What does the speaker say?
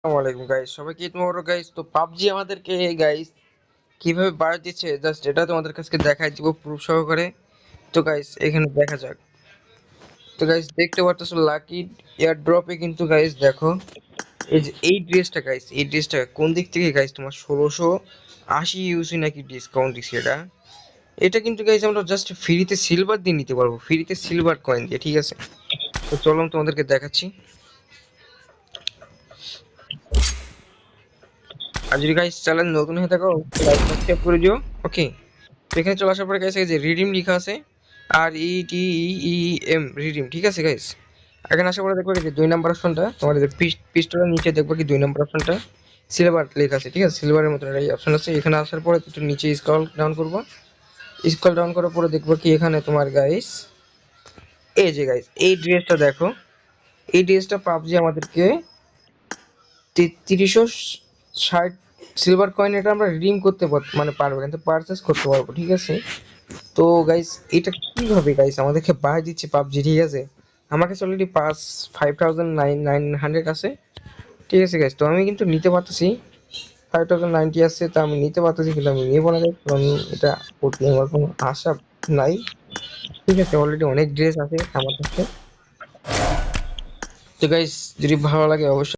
আসসালামু গাইস, সবাইকে ঈদ মোবারক গাইস। তো পাবজি আমাদেরকে গাইস কিভাবে বাড়া দিচ্ছে জাস্ট এটা তোমাদের কাছে দেখাই দিব প্রুফ সহকারে। তো গাইস এখানে দেখা যাক। তো গাইস দেখতে পাচ্ছ লাকি এয়ার ড্রপে কিন্তু গাইস দেখো এই যে এই ড্রেসটা গাইস, এই ড্রেসটা কোন দিক থেকে গাইস তোমার 1680 ইউসি নাকি ডিসকাউন্ট দিচ্ছে এটা। এটা কিন্তু গাইস আমরা জাস্ট ফ্রিতে সিলভার দিয়ে নিতে পারবো, ফ্রিতে সিলভার কয়েন দিয়ে, ঠিক আছে। তো চলো আমি তোমাদেরকে দেখাচ্ছি। আর যদি গাইস চ্যানেল নতুন হয়ে থাকো লাইক সাবস্ক্রাইব করে দিও। ওকে, তো এখানে চলে আসার পরে গাইস এই যে রিডিম লেখা আছে, আর ই টি ই এম, রিডিম, ঠিক আছে গাইস। এখানে আসার পরে দেখবে কি যে 2 নম্বর অপশনটা তোমার যে পিস্টলের নিচে দেখবে কি 2 নম্বর অপশনটা সিলভার লেখা আছে, ঠিক আছে, সিলভারের মতো একটা অপশন আছে। এখানে আসার পরে একটু নিচে স্ক্রল ডাউন করবো। স্ক্রল ডাউন করার পরে দেখবো কি এখানে তোমার গাইস এই যে গাইস এই ড্রেসটা দেখো। এই ড্রেসটা পাবজি আমাদেরকে 3360 সিলভার কয়েন এটা আমরা রিডিম করতে মানে পারবো, কিন্তু পারচেস করতে পারবো, ঠিক আছে। তো গাইস এটা কিভাবে গাইস আমাদেরকে বাড়াই দিচ্ছে পাবজি, ঠিক আছে। আমার কাছে অলরেডি 5900 আছে, ঠিক আছে গাইস। তো আমি কিন্তু নিতে পারতেছি 5090 আছে, তা আমি নিতে পারতেছি, কিন্তু আমি নিবো না guys, কারণ এটা করতে আমার কোনো আশা নাই, ঠিক আছে। অলরেডি অনেক ড্রেস আছে আমার কাছে। তো গাইস যদি ভালো লাগে অবশ্যই